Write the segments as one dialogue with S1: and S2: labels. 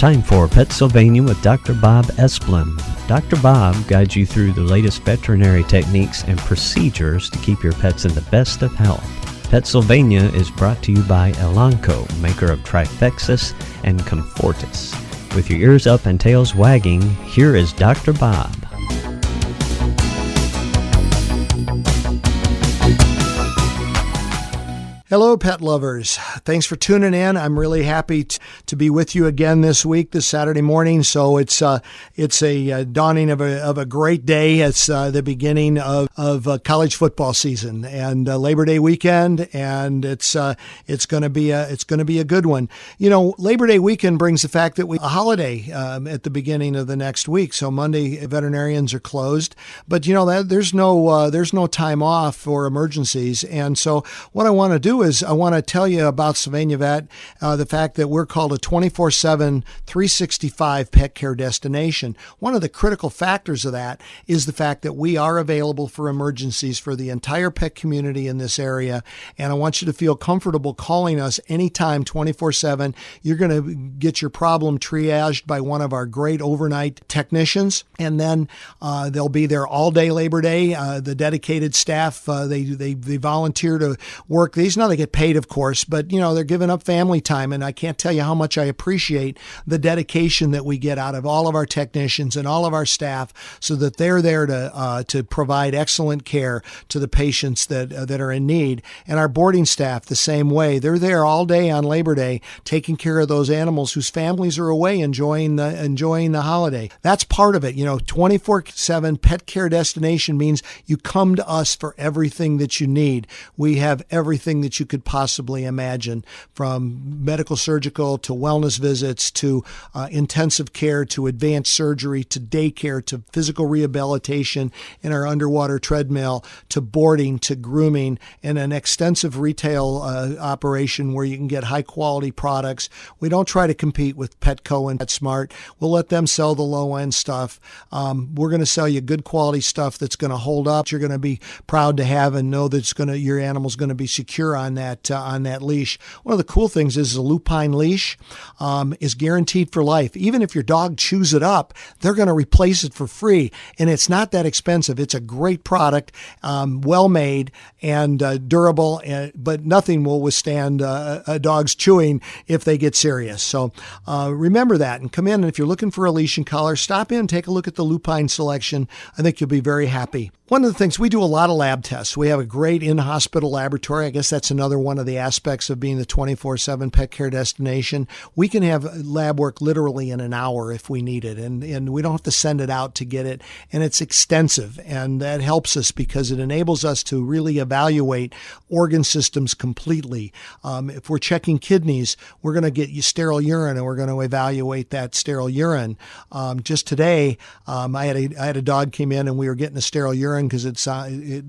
S1: time for PetSylvania with Dr. Bob Esplin. Dr. Bob guides you through the latest veterinary techniques and procedures to keep your pets in the best of health. PetSylvania is brought to you by Elanco, maker of Trifexis and Comfortis. With your ears up and tails wagging, here is Dr. Bob.
S2: Hello, pet lovers. Thanks for tuning in. I'm really happy to be with you again this week, this Saturday morning. So it's a dawning of a great day. It's the beginning of college football season and Labor Day weekend, and it's going to be a good one. You know, Labor Day weekend brings the fact that a holiday at the beginning of the next week. So Monday veterinarians are closed, but you know that there's no time off for emergencies, and so what I want to do is I want to tell you about SylvaniaVET, the fact that we're called a 24/7, 365 pet care destination. One of the critical factors of that is the fact that we are available for emergencies for the entire pet community in this area, and I want you to feel comfortable calling us anytime, 24/7. You're going to get your problem triaged by one of our great overnight technicians, and then they'll be there all day Labor Day. The dedicated staff, they volunteer to work these. Now they get paid, of course, but you know, they're giving up family time, and I can't tell you how much I appreciate the dedication that we get out of all of our technicians and all of our staff, so that they're there to provide excellent care to the patients that are in need. And our boarding staff the same way. They're there all day on Labor Day, taking care of those animals whose families are away enjoying the holiday. That's part of it. You know, 24/7 pet care destination means you come to us for everything that you need. We have everything that you could possibly imagine, from medical, surgical, to wellness visits, to intensive care, to advanced surgery, to daycare, to physical rehabilitation in our underwater treadmill, to boarding, to grooming, and an extensive retail operation where you can get high quality products. We don't try to compete with Petco and PetSmart. We'll let them sell the low end stuff. We're going to sell you good quality stuff that's going to hold up. You're going to be proud to have and know that your animal's going to be secure on that leash. One of the cool things is the lupine leash is guaranteed for life. Even if your dog chews it up, they're going to replace it for free, and it's not that expensive. It's a great product, well made and durable, but nothing will withstand a dog's chewing if they get serious. So remember that, and come in, and if you're looking for a leash and collar, stop in, take a look at the lupine selection. I think you'll be very happy. One of the things, we do a lot of lab tests. We have a great in-hospital laboratory. I guess that's another one of the aspects of being the 24/7 pet care destination. We can have lab work literally in an hour if we need it, and we don't have to send it out to get it, and it's extensive, and that helps us because it enables us to really evaluate organ systems completely. If we're checking kidneys, we're going to get you sterile urine, and we're going to evaluate that sterile urine. Just today, I had a dog came in, and we were getting a sterile urine because it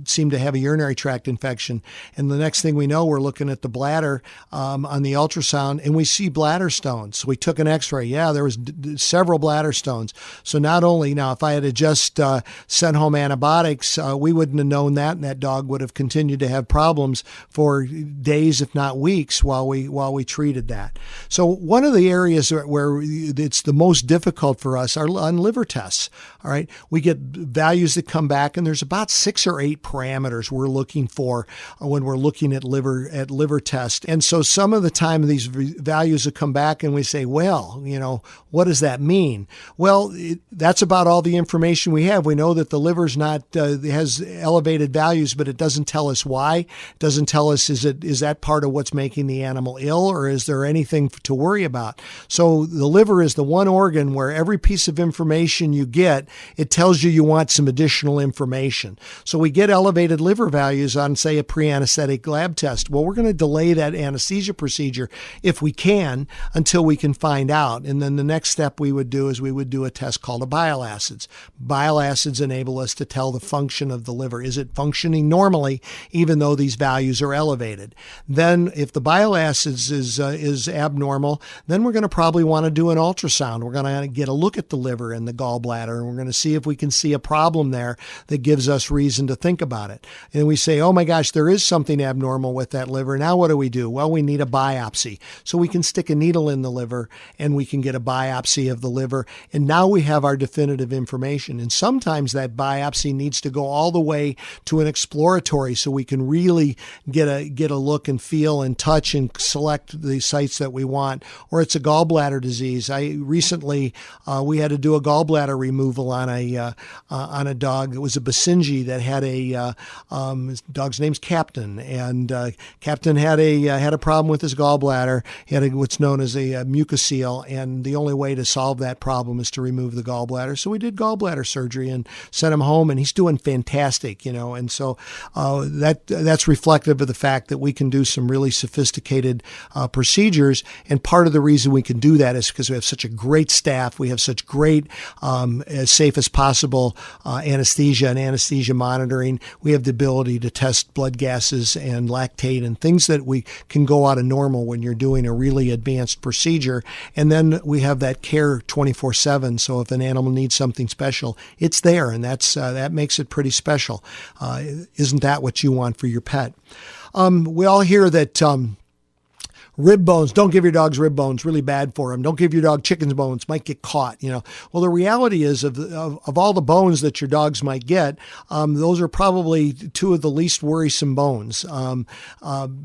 S2: seemed to have a urinary tract infection. And the next thing we know, we're looking at the bladder on the ultrasound, and we see bladder stones. So we took an x-ray. Yeah, there was several bladder stones. So not only, now if I had just sent home antibiotics, we wouldn't have known that, and that dog would have continued to have problems for days, if not weeks, while we treated that. So one of the areas where it's the most difficult for us are on liver tests. All right, we get values that come back, and there's about 6 or 8 parameters we're looking for when we're looking at liver tests. And so some of the time these values will come back, and we say, well, you know, what does that mean? Well, that's about all the information we have. We know that the liver's not has elevated values, but it doesn't tell us why. It doesn't tell us is that part of what's making the animal ill, or is there anything to worry about? So the liver is the one organ where every piece of information you get, it tells you want some additional information. So we get elevated liver values on, say, a pre-anesthetic lab test. Well, we're going to delay that anesthesia procedure if we can until we can find out. And then the next step we would do is we would do a test called a bile acids. Bile acids enable us to tell the function of the liver. Is it functioning normally even though these values are elevated? Then if the bile acids is abnormal, then we're going to probably want to do an ultrasound. We're going to get a look at the liver and the gallbladder, and we're going to see if we can see a problem there that gives gives us reason to think about it. And we say, oh my gosh, there is something abnormal with that liver. Now what do? Well, we need a biopsy. So we can stick a needle in the liver and we can get a biopsy of the liver. And now we have our definitive information. And sometimes that biopsy needs to go all the way to an exploratory so we can really get a look and feel and touch and select the sites that we want. Or it's a gallbladder disease. I recently, we had to do a gallbladder removal on a dog. It was a Basenji that had his dog's name's Captain, and Captain had a problem with his gallbladder. He had what's known as a mucocele, and the only way to solve that problem is to remove the gallbladder. So we did gallbladder surgery and sent him home, and he's doing fantastic, And so that's reflective of the fact that we can do some really sophisticated procedures. And part of the reason we can do that is because we have such a great staff. We have such great, as safe as possible, anesthesia and anesthesia monitoring. We have the ability to test blood gases and lactate and things that we can go out of normal when you're doing a really advanced procedure. And then we have that care 24/7. So if an animal needs something special, it's there, and that makes it pretty special. Isn't that what you want for your pet? We all hear that rib bones, don't give your dogs rib bones, really bad for them. Don't give your dog chicken's bones, might get caught, Well, the reality is of all the bones that your dogs might get, those are probably two of the least worrisome bones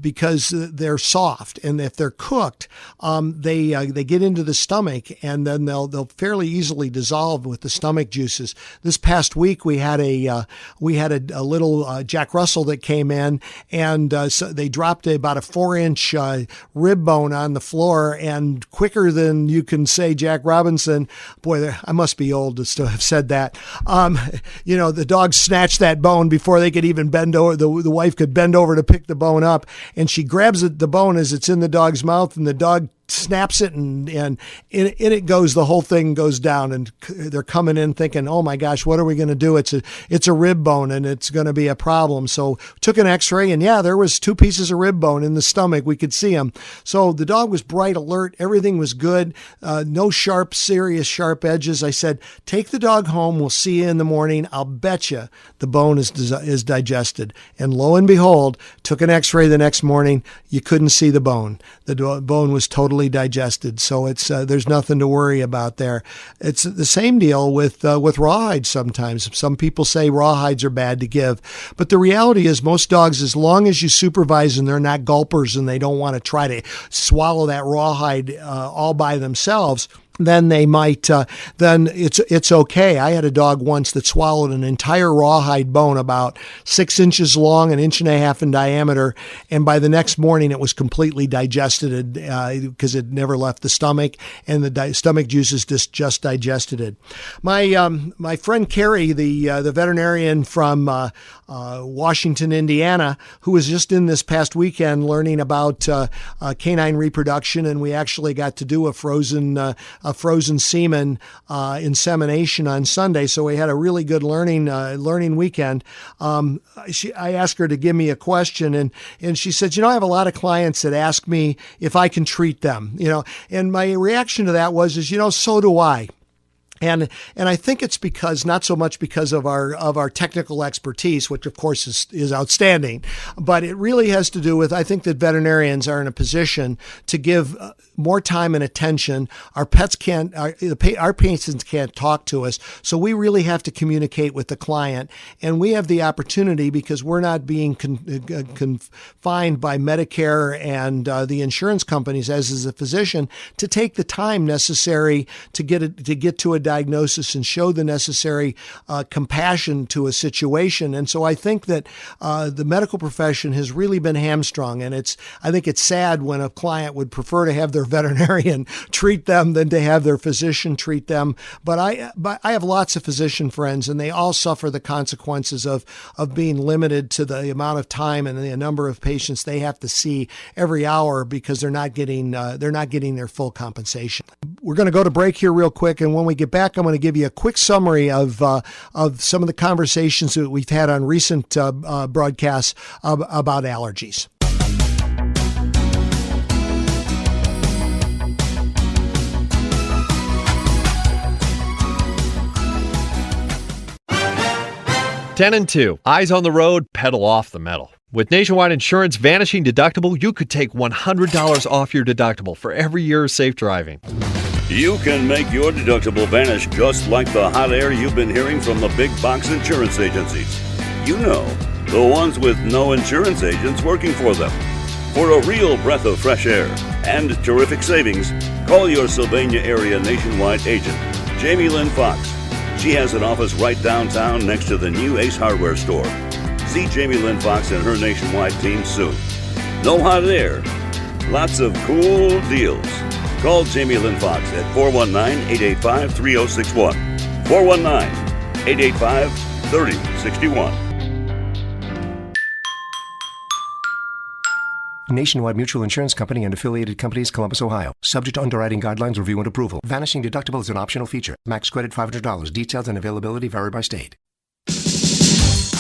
S2: because they're soft. And if they're cooked, they get into the stomach and then they'll fairly easily dissolve with the stomach juices. This past week, we had a little Jack Russell that came in, and so they dropped about a 4-inch rib bone on the floor, and quicker than you can say Jack Robinson, boy, I must be old to still have said that. The dog snatched that bone before they could even bend over. The wife could bend over to pick the bone up, and she grabs the bone as it's in the dog's mouth, and the dog snaps it, and in it goes. The whole thing goes down, and they're coming in thinking, oh my gosh, what are we going to do? It's a rib bone, and it's going to be a problem. So took an x-ray, and yeah, there was 2 pieces of rib bone in the stomach. We could see them. So the dog was bright, alert. Everything was good. No serious sharp edges. I said, take the dog home. We'll see you in the morning. I'll bet you the bone is digested. And lo and behold, took an x-ray the next morning. You couldn't see the bone. The bone was totally digested. So it's there's nothing to worry about there. It's the same deal with rawhides sometimes. Some people say rawhides are bad to give, but the reality is most dogs, as long as you supervise and they're not gulpers and they don't want to try to swallow that rawhide all by themselves, then they might, then it's okay. I had a dog once that swallowed an entire rawhide bone about 6 inches long, 1.5 inches in diameter. And by the next morning, it was completely digested because it never left the stomach, and the stomach juices just digested it. My friend Carrie, the veterinarian from Washington, Indiana, who was just in this past weekend learning about canine reproduction, and we actually got to do a frozen semen insemination on Sunday, so we had a really good learning weekend. I asked her to give me a question, and she said, I have a lot of clients that ask me if I can treat them, and my reaction to that was, so do I. And I think it's not so much because of our technical expertise, which of course is outstanding, but it really has to do with, I think that veterinarians are in a position to give more time and attention. Our patients can't talk to us, so we really have to communicate with the client, and we have the opportunity, because we're not being confined by Medicare and the insurance companies, as is a physician, to take the time necessary to get to a diagnosis and show the necessary compassion to a situation. And so I think that the medical profession has really been hamstrung, and I think it's sad when a client would prefer to have their veterinarian treat them than to have their physician treat them. But I have lots of physician friends, and they all suffer the consequences of being limited to the amount of time and the number of patients they have to see every hour, because they're not getting their full compensation. We're going to go to break here real quick, and when we get back, I'm going to give you a quick summary of some of the conversations that we've had on recent broadcasts about allergies.
S3: 10 and 2. Eyes on the road, pedal off the metal. With Nationwide Insurance Vanishing Deductible, you could take $100 off your deductible for every year of safe driving.
S4: You can make your deductible vanish just like the hot air you've been hearing from the big box insurance agencies. You know, the ones with no insurance agents working for them. For a real breath of fresh air and terrific savings, call your Sylvania area Nationwide agent, Jamie Lynn Fox. She has an office right downtown next to the new Ace Hardware store. See Jamie Lynn Fox and her Nationwide team soon. No hot air, lots of cool deals. Call Jamie Lynn Fox at 419-885-3061. 419-885-3061.
S5: Nationwide Mutual Insurance Company and affiliated companies, Columbus, Ohio. Subject to underwriting guidelines, review, and approval. Vanishing deductible is an optional feature. Max credit $500. Details and availability vary by state.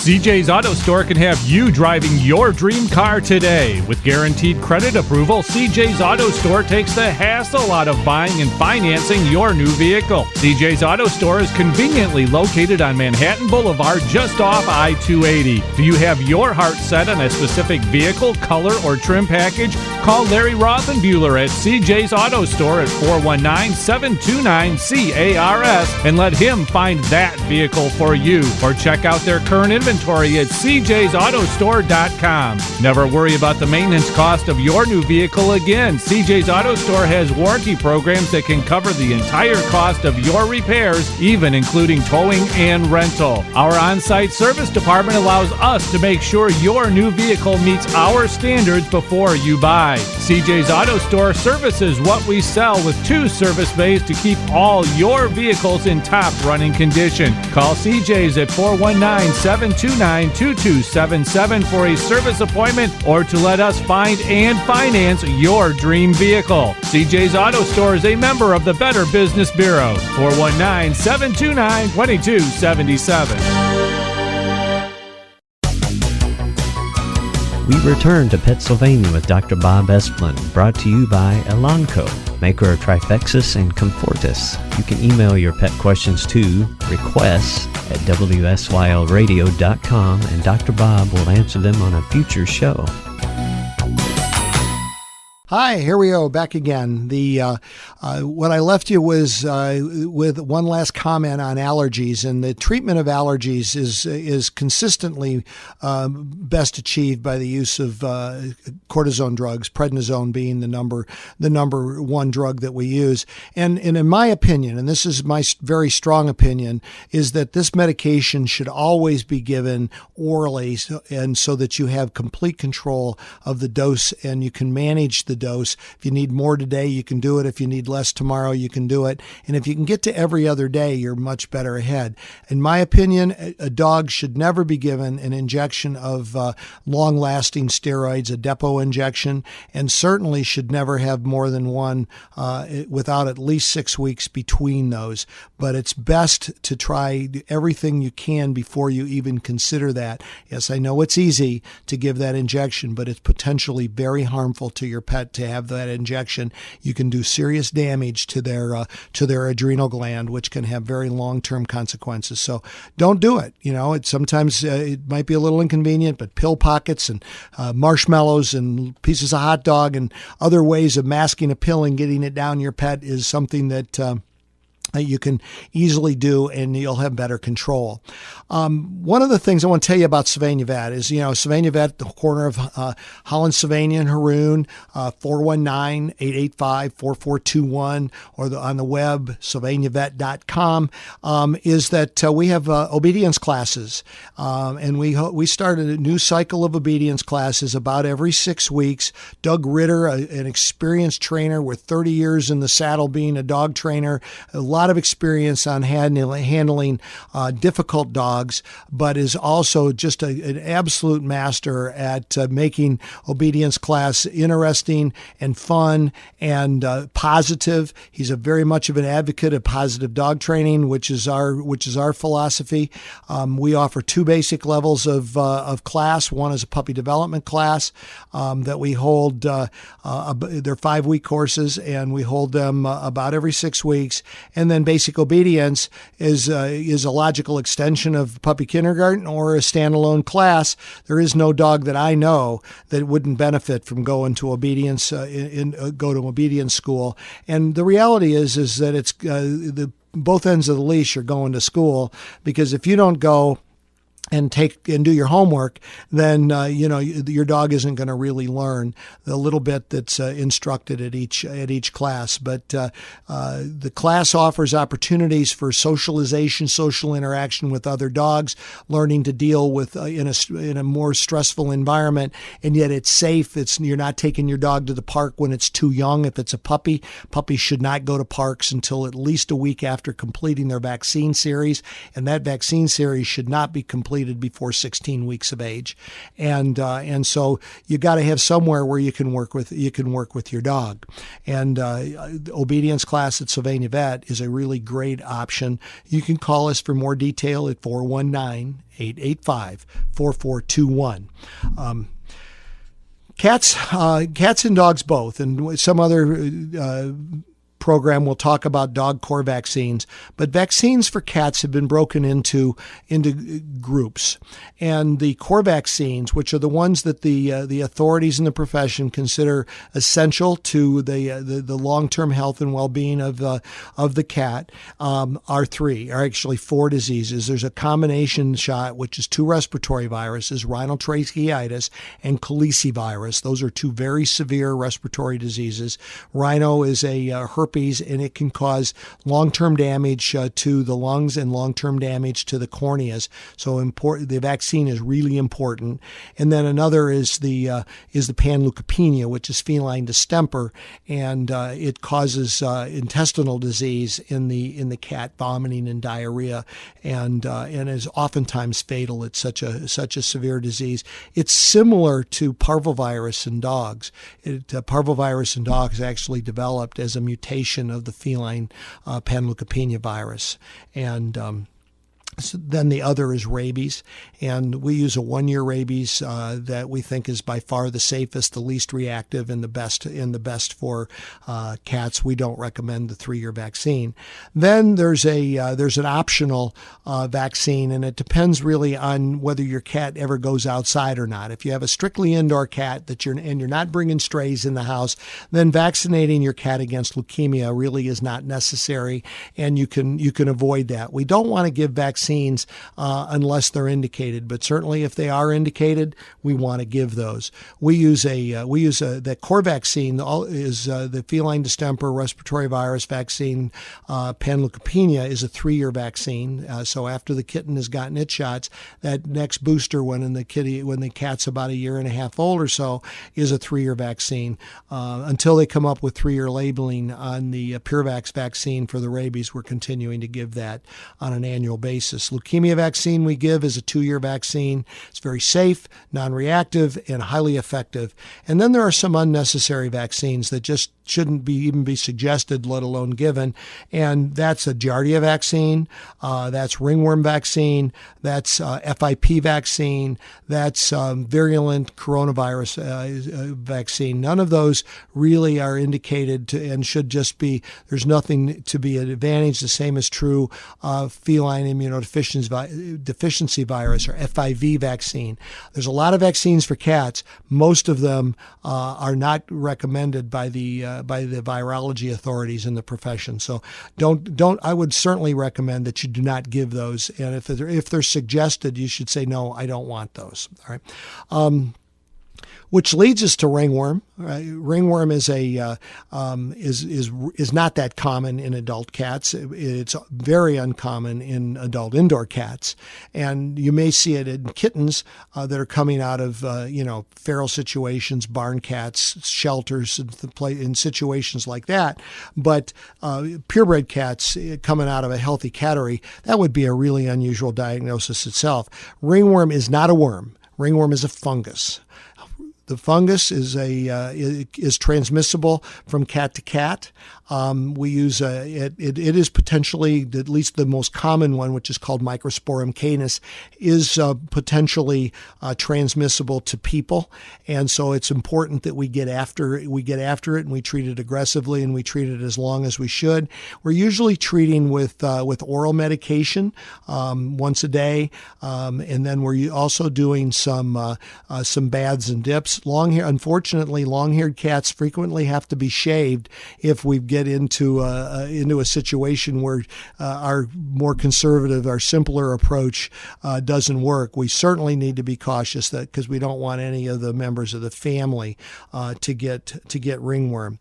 S6: CJ's Auto Store can have you driving your dream car today. With guaranteed credit approval, CJ's Auto Store takes the hassle out of buying and financing your new vehicle. CJ's Auto Store is conveniently located on Manhattan Boulevard, just off I-280. Do you have your heart set on a specific vehicle, color, or trim package? Call Larry Rothenbuehler at CJ's Auto Store at 419-729-CARS and let him find that vehicle for you. Or check out their current inventory at cjsautostore.com. Never worry about the maintenance cost of your new vehicle again. CJ's Auto Store has warranty programs that can cover the entire cost of your repairs, even including towing and rental. Our on-site service department allows us to make sure your new vehicle meets our standards before you buy. CJ's Auto Store services what we sell with 2 service bays to keep all your vehicles in top running condition. Call CJ's at 419-729-2277 for a service appointment or to let us find and finance your dream vehicle. CJ's Auto Store is a member of the Better Business Bureau. 419-729-2277.
S1: We return to PetSylvania with Dr. Bob Esplin, brought to you by Elanco, maker of Trifexis and Comfortis. You can email your pet questions to requests@wsylradio.com, and Dr. Bob will answer them on a future show.
S2: Hi, here we go, back again. What I left you was with one last comment on allergies, and the treatment of allergies is consistently best achieved by the use of cortisone drugs, prednisone being the number one drug that we use. And in my opinion, and this is my very strong opinion, is that this medication should always be given orally, and so that you have complete control of the dose and you can manage the dose. If you need more today, you can do it. If you need less tomorrow, you can do it. And if you can get to every other day, you're much better ahead. In my opinion, a dog should never be given an injection of long-lasting steroids, a depot injection, and certainly should never have more than one without at least 6 weeks between those. But it's best to try everything you can before you even consider that. Yes, I know it's easy to give that injection, but it's potentially very harmful to your pet to have that injection. You can do serious damage to their adrenal gland, which can have very long-term consequences. So don't do it. You know, sometimes it might be a little inconvenient, but pill pockets and marshmallows and pieces of hot dog and other ways of masking a pill and getting it down your pet is something that you can easily do, and you'll have better control. One of the things I want to tell you about SylvaniaVET is, SylvaniaVET, the corner of Holland, Sylvania, and Haroon, 419-885-4421, or on the web, SylvaniaVET.com, is that we have obedience classes, and we started a new cycle of obedience classes about every 6 weeks. Doug Ritter, an experienced trainer with 30 years in the saddle being a dog trainer, a lot of experience on handling difficult dogs, but is also just an absolute master at making obedience class interesting and fun and positive. He's a very much of an advocate of positive dog training, which is our philosophy. We offer 2 basic levels of class. One is a puppy development class that we hold. They're 5-week courses, and we hold them about every 6 weeks. And And then basic obedience is a logical extension of puppy kindergarten or a standalone class. There is no dog that I know that wouldn't benefit from going to obedience go to obedience school. And the reality is that it's the both ends of the leash are going to school, because if you don't go and do your homework, then your dog isn't going to really learn the little bit that's instructed at each class. But the class offers opportunities for socialization, social interaction with other dogs, learning to deal with in a more stressful environment, and yet it's safe. You're not taking your dog to the park when it's too young. If it's a puppy, puppies should not go to parks until at least a week after completing their vaccine series, and that vaccine series should not be completed before 16 weeks of age, and so you got to have somewhere where you can work with your dog. And obedience class at SylvaniaVET is a really great option. You can call us for more detail at 419-885-4421. Cats and dogs both, and some other program we'll talk about dog core vaccines, but vaccines for cats have been broken into groups. And the core vaccines, which are the ones that the authorities in the profession consider essential to the long-term health and well-being of the cat, are actually four diseases. There's a combination shot, which is 2 respiratory viruses, rhinotracheitis and calicivirus. Those are 2 very severe respiratory diseases. Rhino is a herpes, and it can cause long-term damage to the lungs and long-term damage to the corneas. So the vaccine is really important. And then another is the panleukopenia, which is feline distemper, and it causes intestinal disease in the cat, vomiting and diarrhea, and is oftentimes fatal. It's such a severe disease. It's similar to parvovirus in dogs. Parvovirus in dogs actually developed as a mutation of the feline panleukopenia virus. And so then the other is rabies, and we use a 1-year rabies that we think is by far the safest, the least reactive, and the best for cats. We don't recommend the 3-year vaccine. Then there's an optional vaccine, and it depends really on whether your cat ever goes outside or not. If you have a strictly indoor cat and you're not bringing strays in the house, then vaccinating your cat against leukemia really is not necessary, and you can avoid that. We don't want to give vaccines unless they're indicated, but certainly if they are indicated, we want to give those. The core vaccine is the feline distemper respiratory virus vaccine. Panleukopenia is a 3-year vaccine. So after the kitten has gotten its shots, that next booster when the cat's about 1.5 years old or so is a 3-year vaccine. Until they come up with 3-year labeling on the PureVax vaccine for the rabies, we're continuing to give that on an annual basis. Leukemia vaccine we give is a 2-year vaccine. It's very safe, non-reactive, and highly effective. And then there are some unnecessary vaccines that just shouldn't even be suggested, let alone given. And that's a Giardia vaccine, that's ringworm vaccine, that's FIP vaccine, that's virulent coronavirus vaccine. None of those really are indicated and should just be, there's nothing to be an advantage. The same is true of feline immunodeficiency virus, or FIV vaccine. There's a lot of vaccines for cats. Most of them are not recommended by the virology authorities in the profession. So I would certainly recommend that you do not give those. And if they're suggested, you should say, no, I don't want those. All right. Which leads us to ringworm. Ringworm is not that common in adult cats. It's very uncommon in adult indoor cats, and you may see it in kittens that are coming out of feral situations, barn cats, shelters, in situations like that. But purebred cats coming out of a healthy cattery, that would be a really unusual diagnosis itself. Ringworm is not a worm. Ringworm is a fungus. The fungus is transmissible from cat to cat. We use it is potentially, at least the most common one, which is called Microsporum canis, is potentially transmissible to people, and so it's important that we get after it and we treat it aggressively and we treat it as long as we should. We're usually treating with oral medication once a day, and then we're also doing some baths and dips. Unfortunately, long-haired cats frequently have to be shaved if we get into a situation where our more conservative, our simpler approach doesn't work. We certainly need to be cautious because we don't want any of the members of the family to get ringworm.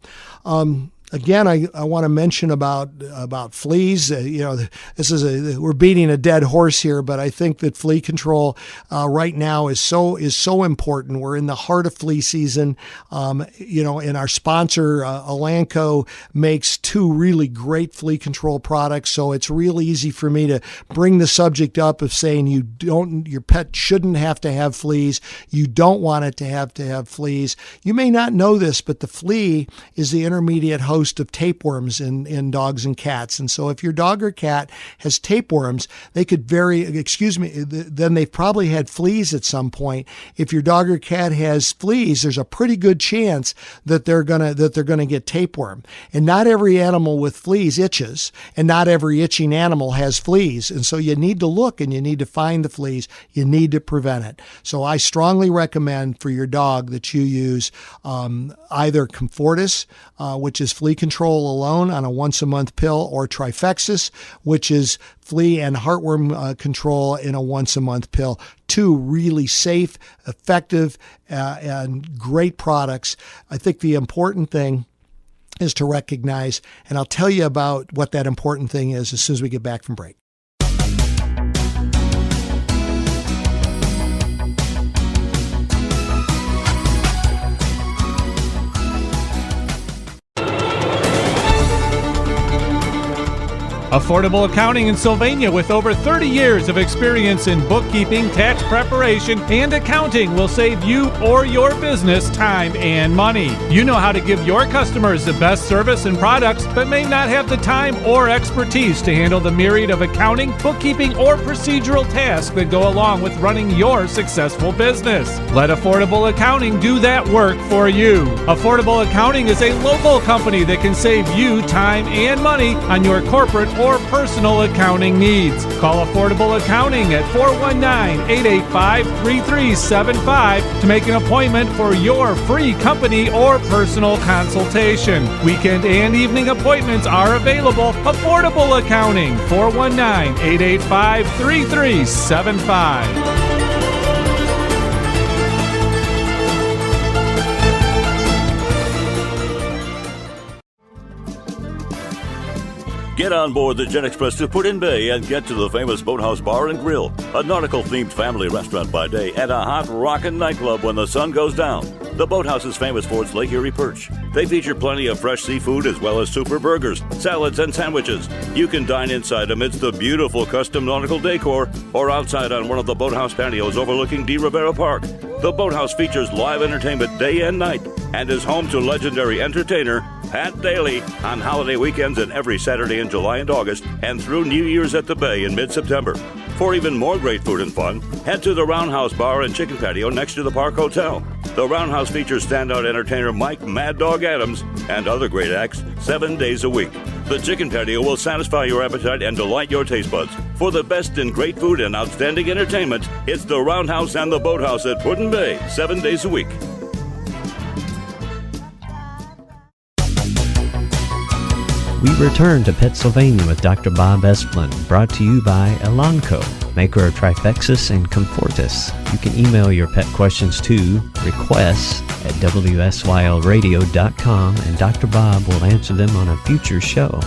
S2: Again, I want to mention about fleas. We're beating a dead horse here, but I think that flea control right now is so important. We're in the heart of flea season, and our sponsor Elanco makes two really great flea control products. So it's real easy for me to bring the subject up of saying your pet shouldn't have to have fleas. You don't want it to have fleas. You may not know this, but the flea is the intermediate host of tapeworms in dogs and cats. And so if your dog or cat has tapeworms, then they've probably had fleas at some point. If your dog or cat has fleas, there's a pretty good chance that they're gonna get tapeworm. And not every animal with fleas itches, and not every itching animal has fleas. And so you need to look and you need to find the fleas. You need to prevent it. So I strongly recommend for your dog that you use either Comfortis, which is flea control alone on a once-a-month pill, or Trifexis, which is flea and heartworm control in a once-a-month pill. Two really safe, effective, and great products. I think the important thing is to recognize, and I'll tell you about what that important thing is as soon as we get back from break.
S6: Affordable Accounting in Sylvania, with over 30 years of experience in bookkeeping, tax preparation, and accounting, will save you or your business time and money. You know how to give your customers the best service and products, but may not have the time or expertise to handle the myriad of accounting, bookkeeping, or procedural tasks that go along with running your successful business. Let Affordable Accounting do that work for you. Affordable Accounting is a local company that can save you time and money on your corporate or personal accounting needs. Call Affordable Accounting at 419-885-3375 to make an appointment for your free company or personal consultation. Weekend and evening appointments are available. Affordable Accounting, 419-885-3375.
S4: Get on board the Jet Express to Put in Bay and get to the famous Boathouse Bar and Grill, a nautical-themed family restaurant by day and a hot rockin' nightclub when the sun goes down. The Boathouse is famous for its Lake Erie perch. They feature plenty of fresh seafood as well as super burgers, salads, and sandwiches. You can dine inside amidst the beautiful custom nautical decor or outside on one of the Boathouse patios overlooking De Rivera Park. The Boathouse features live entertainment day and night and is home to legendary entertainer Pat Daly on holiday weekends and every Saturday in July and August and through New Year's at the Bay in mid-September. For even more great food and fun, head to the Roundhouse Bar and Chicken Patio next to the Park Hotel. The Roundhouse features standout entertainer Mike Mad Dog Adams and other great acts 7 days a week. The Chicken Patio will satisfy your appetite and delight your taste buds. For the best in great food and outstanding entertainment, it's the Roundhouse and the Boathouse at Put in Bay, 7 days a week.
S1: We return to PetSylvania with Dr. Bob Esplin, brought to you by Elanco, maker of Trifexis and Comfortis. You can email your pet questions to requests@wsylradio.com, and Dr. Bob will answer them on a future show.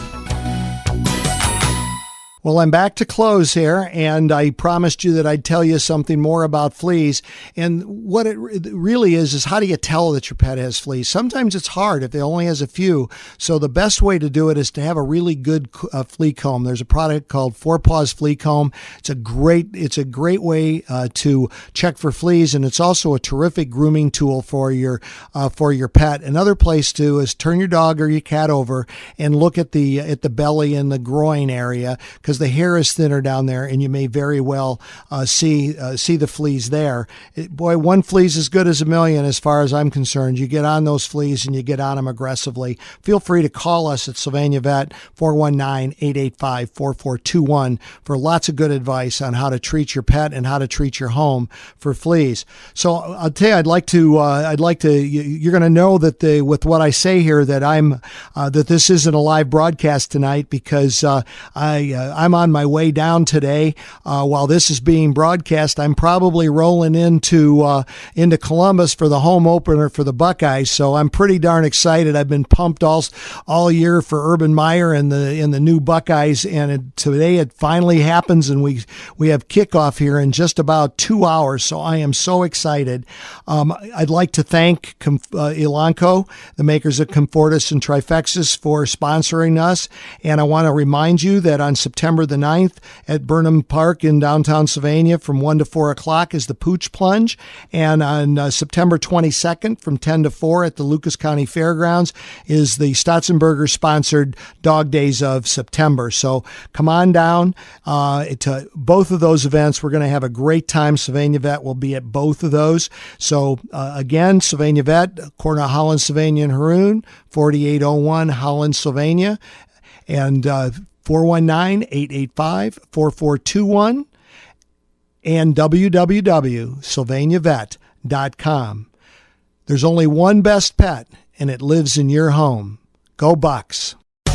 S2: Well, I'm back to close here, and I promised you that I'd tell you something more about fleas. And what it really is how do you tell that your pet has fleas? Sometimes it's hard if it only has a few. So the best way to do it is to have a really good flea comb. There's a product called Four Paws Flea Comb. It's a great way to check for fleas, and it's also a terrific grooming tool for your pet. Another place to is turn your dog or your cat over and look at the belly and the groin area, because the hair is thinner down there, and you may very well see the fleas there. Boy, one flea is as good as a million as far as I'm concerned. You get on those fleas and you get on them aggressively. Feel free to call us at SylvaniaVET, 419-885-4421 for lots of good advice on how to treat your pet and how to treat your home for fleas. So I'll tell you, I'd like to. You're going to know that with what I say here that that this isn't a live broadcast tonight, because I'm on my way down today. While this is being broadcast, I'm probably rolling into Columbus for the home opener for the Buckeyes. So I'm pretty darn excited. I've been pumped all year for Urban Meyer and the new Buckeyes, and today it finally happens, and we have kickoff here in just about 2 hours. So I am so excited. I'd like to thank Elanco, the makers of Comfortis and Trifexis, for sponsoring us, and I want to remind you that on September the 9th at Burnham Park in downtown Sylvania from 1 to 4 o'clock is the Pooch Plunge. And on September 22nd from 10 to 4 at the Lucas County Fairgrounds is the Stotzenberger-sponsored Dog Days of September. So come on down to both of those events. We're going to have a great time. SylvaniaVET will be at both of those. So again, SylvaniaVET, corner of Holland, Sylvania, and Haroon, 4801 Holland, Sylvania. And 419-885-4421 and www.sylvaniavet.com. There's only one best pet, and it lives in your home. Go Bucks.
S1: You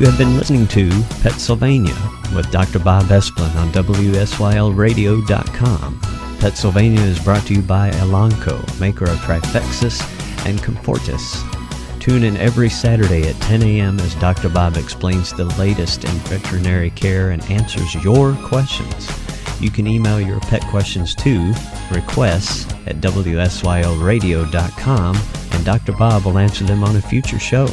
S1: have been listening to PetSylvania with Dr. Bob Esplin on WSYLradio.com. PetSylvania is brought to you by Elanco, maker of Trifexis and Comfortis. Tune in every Saturday at 10 a.m. as Dr. Bob explains the latest in veterinary care and answers your questions. You can email your pet questions to requests@WSYLradio.com, and Dr. Bob will answer them on a future show.